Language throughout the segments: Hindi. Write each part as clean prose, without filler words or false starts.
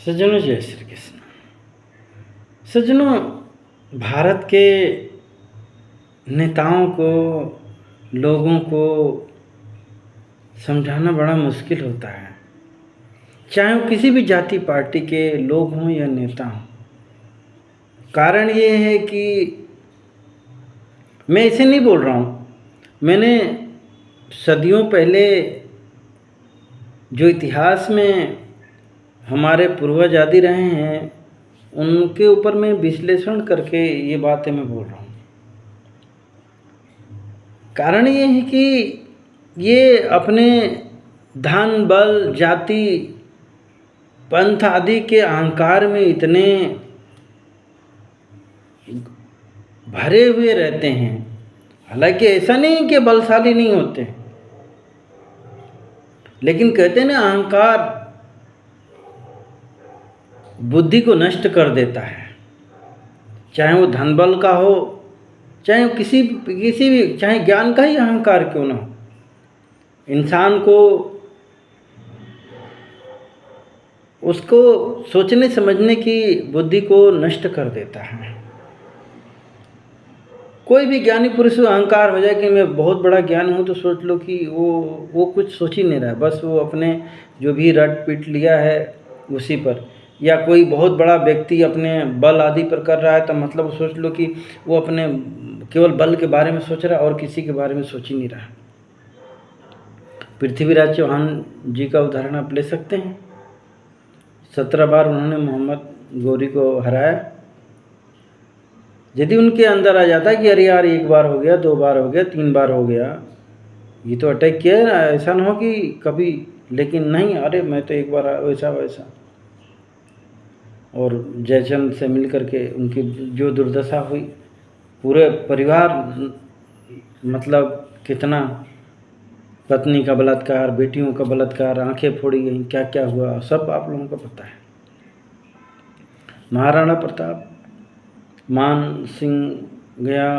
सज्जनों, जय श्री कृष्ण। सज्जनों, भारत के नेताओं को, लोगों को समझाना बड़ा मुश्किल होता है, चाहे वो किसी भी जाति पार्टी के लोग हों या नेता हों। कारण ये है कि मैं इसे नहीं बोल रहा हूँ, मैंने सदियों पहले जो इतिहास में हमारे पूर्वज आदि रहे हैं उनके ऊपर मैं विश्लेषण करके ये बातें मैं बोल रहा हूँ। कारण ये है कि ये अपने धन, बल, जाति, पंथ आदि के अहंकार में इतने भरे हुए रहते हैं। हालांकि ऐसा नहीं कि बलशाली नहीं होते, लेकिन कहते हैं ना, अहंकार बुद्धि को नष्ट कर देता है। चाहे वो धन बल का हो, चाहे वो किसी भी, चाहे ज्ञान का ही अहंकार क्यों ना हो, इंसान को उसको सोचने समझने की बुद्धि को नष्ट कर देता है। कोई भी ज्ञानी पुरुष अहंकार हो जाए कि मैं बहुत बड़ा ज्ञानी हूँ, तो सोच लो कि वो कुछ सोच ही नहीं रहा है, बस वो अपने जो भी रट पीट लिया है उसी पर। या कोई बहुत बड़ा व्यक्ति अपने बल आदि पर कर रहा है, तो मतलब सोच लो कि वो अपने केवल बल के बारे में सोच रहा है और किसी के बारे में सोच ही नहीं रहा। पृथ्वीराज चौहान जी का उदाहरण आप ले सकते हैं। 17 बार उन्होंने मोहम्मद गौरी को हराया। यदि उनके अंदर आ जाता कि अरे यार, 1 बार हो गया, 2 बार हो गया, 3 बार हो गया, ये तो अटैक किया है ना, ऐसा ना हो कि कभी, लेकिन नहीं, अरे मैं तो 1 बार वैसा वैसा। और जयचंद से मिल करके उनकी जो दुर्दशा हुई, पूरे परिवार, मतलब कितना, पत्नी का बलात्कार, बेटियों का बलात्कार, आंखें फोड़ी गई, क्या क्या हुआ, सब आप लोगों को पता है। महाराणा प्रताप, मान सिंह गया,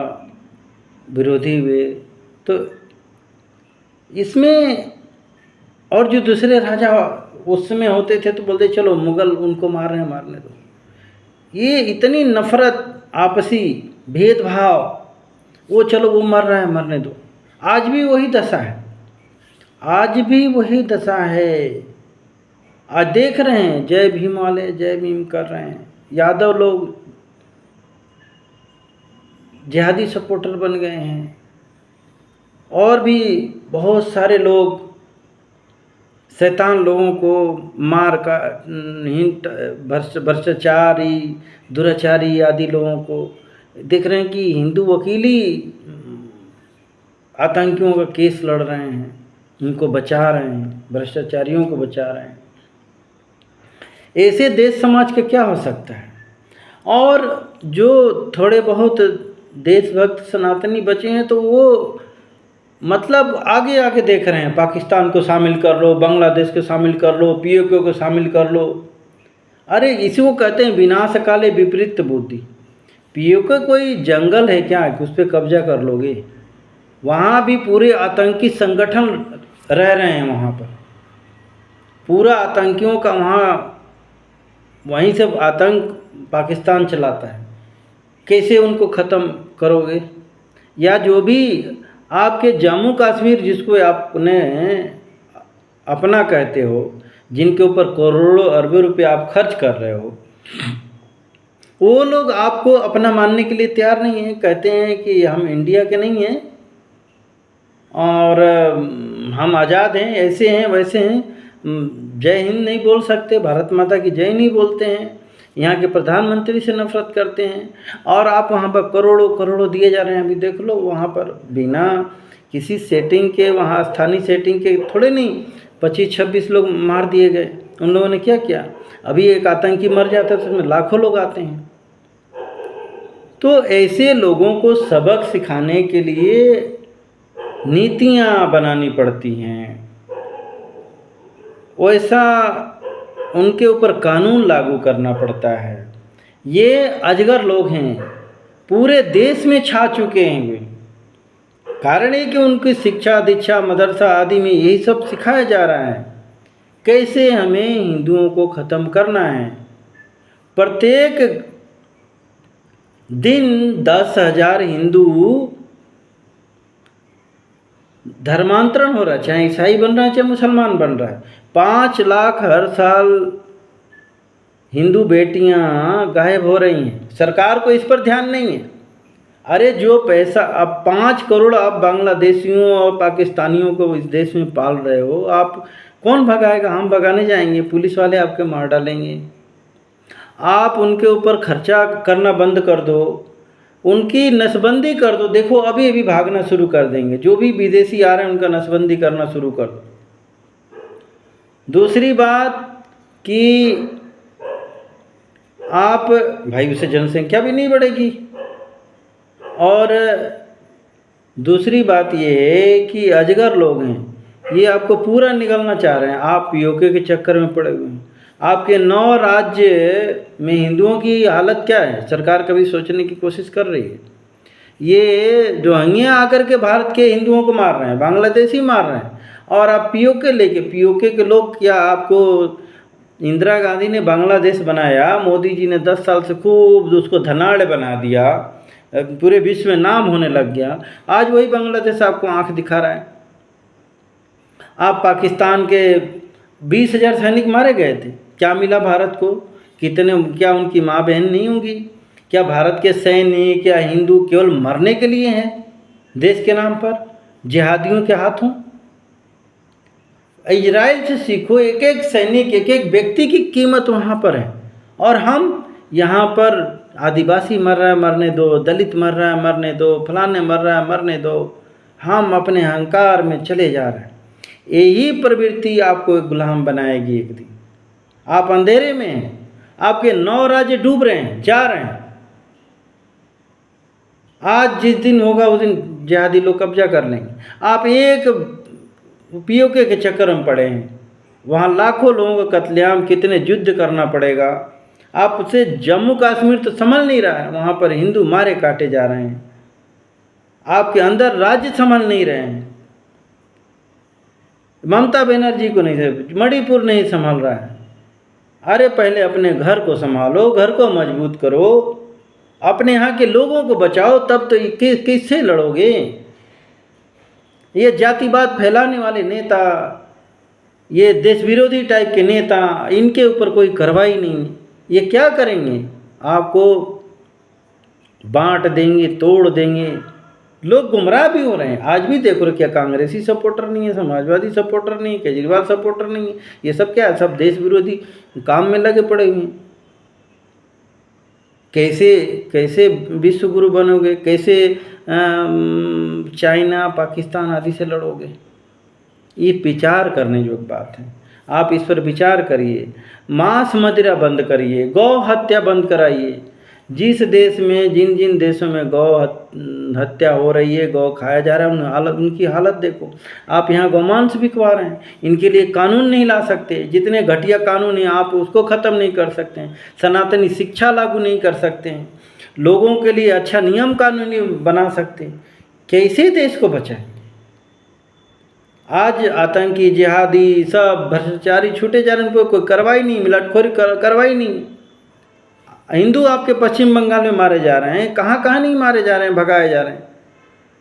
विरोधी हुए, तो इसमें और जो दूसरे राजा उस समय होते थे तो बोलते चलो मुगल उनको मार रहे हैं, मारने दो। ये इतनी नफरत, आपसी भेदभाव, वो चलो वो मर रहा है, मरने दो। आज भी वही दशा है, आज भी वही दशा है। आज देख रहे हैं, जय भीम वाले जय भीम कर रहे हैं, यादव लोग जिहादी सपोर्टर बन गए हैं, और भी बहुत सारे लोग शैतान लोगों को मार का हिंट, भ्रष्टाचारी, दुराचारी आदि लोगों को देख रहे हैं कि हिंदू वकील ही आतंकियों का केस लड़ रहे हैं, उनको बचा रहे हैं, भ्रष्टाचारियों को बचा रहे हैं। ऐसे देश समाज के क्या हो सकता है? और जो थोड़े बहुत देशभक्त सनातनी बचे हैं तो वो मतलब आगे आगे देख रहे हैं, पाकिस्तान को शामिल कर लो, बांग्लादेश को शामिल कर लो, पीओके को शामिल कर लो। अरे इसी को कहते हैं विनाश काले विपरीत बुद्धि। पीओके कोई जंगल है क्या कि उस पर कब्जा कर लोगे? वहाँ भी पूरे आतंकी संगठन रह रहे हैं, वहाँ पर पूरा आतंकियों का, वहीं से आतंक पाकिस्तान चलाता है। कैसे उनको ख़त्म करोगे? या जो भी आपके जम्मू कश्मीर, जिसको आपने अपना कहते हो, जिनके ऊपर करोड़ों अरबों रुपए आप खर्च कर रहे हो, वो लोग आपको अपना मानने के लिए तैयार नहीं है। कहते हैं कि हम इंडिया के नहीं हैं और हम आज़ाद हैं, ऐसे हैं वैसे हैं, जय हिंद नहीं बोल सकते, भारत माता की जय नहीं बोलते हैं, यहाँ के प्रधानमंत्री से नफरत करते हैं, और आप वहाँ पर करोड़ों करोड़ों दिए जा रहे हैं। अभी देख लो, वहाँ पर बिना किसी सेटिंग के, वहाँ स्थानीय सेटिंग के थोड़े नहीं 25-26 लोग मार दिए गए। उन लोगों ने क्या किया? अभी एक आतंकी मर जाता है तो उसमें लाखों लोग आते हैं। तो ऐसे लोगों को सबक सिखाने के लिए नीतियाँ बनानी पड़ती हैं, वैसा उनके ऊपर कानून लागू करना पड़ता है। ये अजगर लोग हैं, पूरे देश में छा चुके हैं वे। कारण है कि उनकी शिक्षा दीक्षा मदरसा आदि में यही सब सिखाया जा रहा है कैसे हमें हिंदुओं को ख़त्म करना है। प्रत्येक दिन 10,000 हिंदू धर्मांतरण हो रहा है, चाहे ईसाई बन रहा है चाहे मुसलमान बन रहा है। 5 लाख हर साल हिंदू बेटियां गायब हो रही हैं। सरकार को इस पर ध्यान नहीं है। अरे जो पैसा अब 5 करोड़ आप बांग्लादेशियों और पाकिस्तानियों को इस देश में पाल रहे हो, आप कौन भगाएगा? हम भगाने जाएंगे, पुलिस वाले आपके मार डालेंगे। आप उनके ऊपर खर्चा करना बंद कर दो, उनकी नसबंदी कर दो। देखो अभी अभी भागना शुरू कर देंगे, जो भी विदेशी आ रहे हैं उनका नसबंदी करना शुरू कर दो। दूसरी बात कि आप भाई उससे जनसंख्या भी नहीं बढ़ेगी। और दूसरी बात ये है कि अजगर लोग हैं, ये आपको पूरा निगलना चाह रहे हैं। आप पीओके के चक्कर में पड़े हुए हैं। आपके 9 राज्य में हिंदुओं की हालत क्या है, सरकार कभी सोचने की कोशिश कर रही है? ये रोहिंग्या आकर के भारत के हिंदुओं को मार रहे हैं, बांग्लादेशी मार रहे हैं, और आप पीओके लेके, पीओके के लोग क्या, आपको इंदिरा गांधी ने बांग्लादेश बनाया, मोदी जी ने 10 साल से खूब उसको धनाढ़ बना दिया, पूरे विश्व में नाम होने लग गया। आज वही बांग्लादेश आपको आंख दिखा रहा है। आप पाकिस्तान के 20,000 सैनिक मारे गए थे, क्या मिला भारत को? कितने, क्या उनकी माँ बहन नहीं होंगी? क्या भारत के सैनिक या हिंदू केवल मरने के लिए हैं देश के नाम पर, जिहादियों के हाथों? इजराइल से सीखो, एक एक सैनिक, एक एक व्यक्ति की कीमत वहाँ पर है। और हम यहाँ पर आदिवासी मर रहा है मरने दो, दलित मर रहा है मरने दो, फलाने मर रहा है मरने दो। हम अपने अहंकार में चले जा रहे हैं। यही प्रवृत्ति आपको एक गुलाम बनाएगी एक दिन। आप अंधेरे में हैं, आपके 9 राज्य डूब रहे हैं, जा रहे हैं। आज जिस दिन होगा उस दिन जिहादी लोग कब्जा कर लेंगे। आप एक पीओके के चक्कर में पड़े हैं, वहाँ लाखों लोगों का कत्लेआम, कितने युद्ध करना पड़ेगा। आप उसे जम्मू कश्मीर तो संभल नहीं रहा है, वहाँ पर हिंदू मारे काटे जा रहे हैं। आपके अंदर राज्य संभल नहीं रहे हैं। ममता बनर्जी को नहीं, मणिपुर नहीं संभाल रहा है। अरे पहले अपने घर को संभालो, घर को मजबूत करो, अपने यहाँ के लोगों को बचाओ, तब तो किससे लड़ोगे? ये जातिवाद फैलाने वाले नेता, ये देश विरोधी टाइप के नेता, इनके ऊपर कोई कार्रवाई नहीं। ये क्या करेंगे? आपको बांट देंगे, तोड़ देंगे। लोग गुमराह भी हो रहे हैं। आज भी देखो, क्या कांग्रेसी सपोर्टर नहीं है, समाजवादी सपोर्टर नहीं है, केजरीवाल सपोर्टर नहीं है। ये सब क्या है? सब देश विरोधी काम में लगे पड़े हुए हैं। कैसे कैसे विश्व गुरु बनोगे? कैसे चाइना, पाकिस्तान आदि से लड़ोगे? ये विचार करने जो बात है, आप इस पर विचार करिए। मांस मदिरा बंद करिए, गौ हत्या बंद कराइए। जिस देश में, जिन जिन देशों में गौ हत्या हो रही है, गौ खाया जा रहा है, उनकी हालत देखो। आप यहाँ गौमांस बिकवा रहे हैं। इनके लिए कानून नहीं ला सकते। जितने घटिया कानून हैं आप उसको ख़त्म नहीं कर सकते हैं। सनातनी शिक्षा लागू नहीं कर सकते हैं। लोगों के लिए अच्छा नियम कानून नहीं बना सकते। कैसे देश को बचाएं? आज आतंकी, जिहादी, सब भ्रष्टाचारी छूटे जा रहे हैं, उनको कोई कार्रवाई नहीं, मिलाटखोरी कार्रवाई नहीं। हिंदू आपके पश्चिम बंगाल में मारे जा रहे हैं, कहाँ कहाँ नहीं मारे जा रहे हैं, भगाए जा रहे हैं।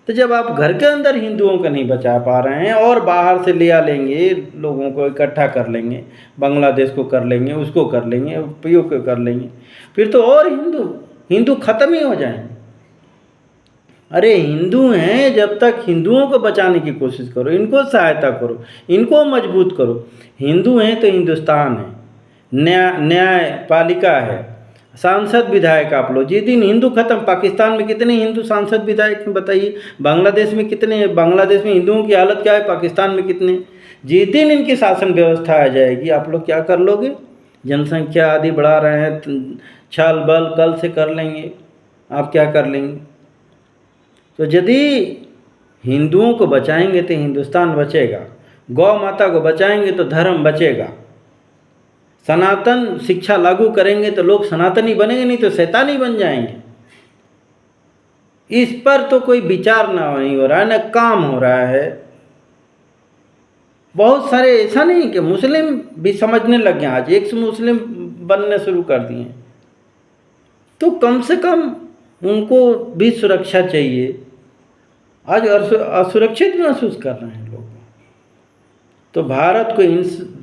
तो जब आप घर के अंदर हिंदुओं को नहीं बचा पा रहे हैं और बाहर से ले आ लेंगे, लोगों को इकट्ठा कर लेंगे, बांग्लादेश को कर लेंगे, उसको कर लेंगे, पीओ को कर लेंगे, फिर तो और हिंदू खत्म ही हो जाएंगे। अरे हिंदू हैं, जब तक हिंदुओं को बचाने की कोशिश करो, इनको सहायता करो, इनको मजबूत करो। हिंदू हैं तो हिंदुस्तान है, न्यायपालिका है, सांसद विधायक आप लोग। जिस दिन हिंदू खत्म, पाकिस्तान में कितने हिंदू सांसद विधायक हैं बताइए? बांग्लादेश में कितने? बांग्लादेश में हिंदुओं की हालत क्या है, पाकिस्तान में कितने? जिस दिन इनकी शासन व्यवस्था आ जाएगी, आप लोग क्या कर लोगे? जनसंख्या आदि बढ़ा रहे हैं, छल बल कल से कर लेंगे, आप क्या कर लेंगे? तो यदि हिंदुओं को बचाएंगे तो हिंदुस्तान बचेगा, गौ माता को बचाएंगे तो धर्म बचेगा, सनातन शिक्षा लागू करेंगे तो लोग सनातनी बनेंगे, नहीं तो शैतानी बन जाएंगे। इस पर तो कोई विचार नहीं हो रहा है, न काम हो रहा है। बहुत सारे, ऐसा नहीं कि मुस्लिम भी समझने लग गए, आज एक से मुस्लिम बनने शुरू कर दिए। तो कम से कम उनको भी सुरक्षा चाहिए। आज असुरक्षित महसूस कर रहे हैं लोग। तो भारत को इन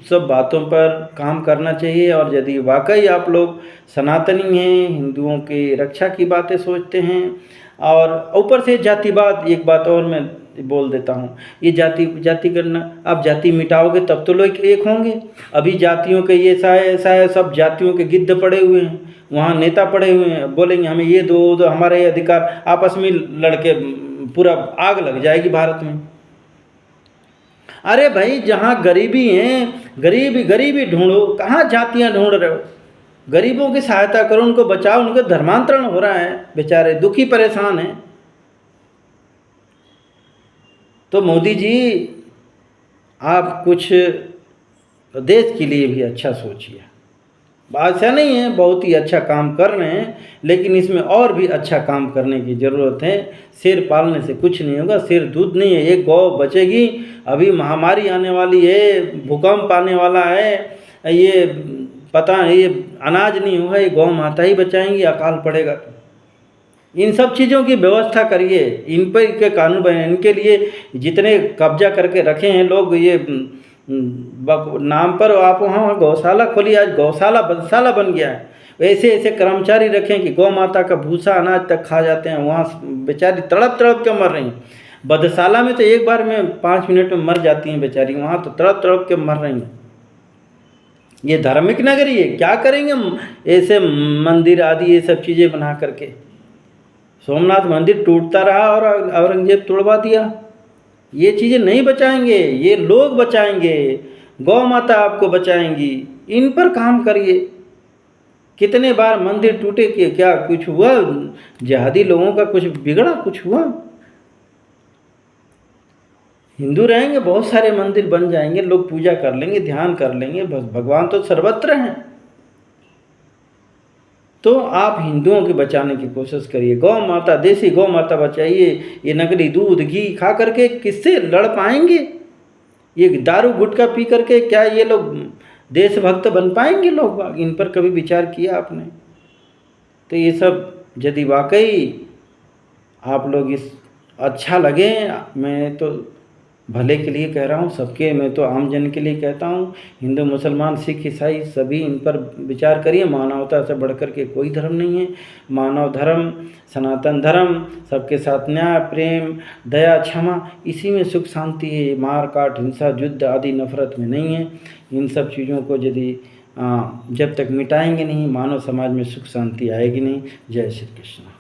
सब बातों पर काम करना चाहिए। और यदि वाकई आप लोग सनातनी हैं, हिंदुओं की रक्षा की बातें सोचते हैं, और ऊपर से जातिवाद, एक बात और मैं बोल देता हूँ, ये जाति करना, आप जाति मिटाओगे तब तो लोग एक होंगे। अभी जातियों के ये ऐसा है, सब जातियों के गिद्ध पड़े हुए हैं, वहाँ नेता पड़े हुए हैं, बोलेंगे हमें ये दो हमारे ये अधिकार, आपस में लड़के पूरा आग लग जाएगी भारत में। अरे भाई, जहाँ गरीबी है, गरीबी ढूंढो, कहाँ जातियाँ ढूंढ रहे हो? गरीबों की सहायता करो, उनको बचाओ, उनका धर्मांतरण हो रहा है, बेचारे दुखी परेशान हैं। तो मोदी जी, आप कुछ देश के लिए भी अच्छा सोचिए। ऐसा नहीं है, बहुत ही अच्छा काम कर रहे हैं, लेकिन इसमें और भी अच्छा काम करने की ज़रूरत है। शेर पालने से कुछ नहीं होगा, शेर दूध नहीं है, एक गौ बचेगी। अभी महामारी आने वाली है, भूकंप आने वाला है, ये पता है, ये अनाज नहीं होगा, ये गौ माता ही बचाएंगी, अकाल पड़ेगा तो। इन सब चीज़ों की व्यवस्था करिए, इन पर के कानून बने। इनके लिए जितने कब्जा करके रखे हैं लोग, ये नाम पर आप वहाँ गौशाला खोली, आज गौशाला बदशाला बन गया है। ऐसे ऐसे कर्मचारी रखें कि गौ माता का भूसा अनाज तक खा जाते हैं, वहाँ बेचारी तड़प तड़प के मर रही हैं। बदशाला में तो एक बार में 5 मिनट में मर जाती हैं बेचारी, वहाँ तो तड़प तड़प के मर रही हैं। ये धार्मिक नगरी है, क्या करेंगे ऐसे मंदिर आदि ये सब चीज़ें बना करके? सोमनाथ मंदिर टूटता रहा और औरंगजेब तोड़वा दिया। ये चीज़ें नहीं बचाएंगे, ये लोग बचाएंगे, गौ माता आपको बचाएंगी। इन पर काम करिए। कितने बार मंदिर टूटे कि क्या कुछ हुआ? जिहादी लोगों का कुछ बिगड़ा, कुछ हुआ? हिंदू रहेंगे, बहुत सारे मंदिर बन जाएंगे, लोग पूजा कर लेंगे, ध्यान कर लेंगे, बस भगवान तो सर्वत्र हैं। तो आप हिंदुओं के बचाने की कोशिश करिए। गौ माता, देसी गौ माता बचाइए। ये नकली दूध घी खा करके किससे लड़ पाएंगे? ये दारू गुटखा पी करके क्या ये लोग देशभक्त बन पाएंगे? लोग इन पर कभी विचार किया आपने? तो ये सब यदि वाकई आप लोग इस अच्छा लगे, मैं तो भले के लिए कह रहा हूँ, सबके, मैं तो आम जन के लिए कहता हूँ। हिंदू मुसलमान सिख ईसाई सभी इन पर विचार करिए। मानवता से बढ़कर के कोई धर्म नहीं है। मानव धर्म, सनातन धर्म, सबके साथ न्याय, प्रेम, दया, क्षमा, इसी में सुख शांति है। मार काट, हिंसा, युद्ध आदि नफरत में नहीं है। इन सब चीज़ों को यदि जब तक मिटाएंगे नहीं, मानव समाज में सुख शांति आएगी नहीं। जय श्री कृष्ण।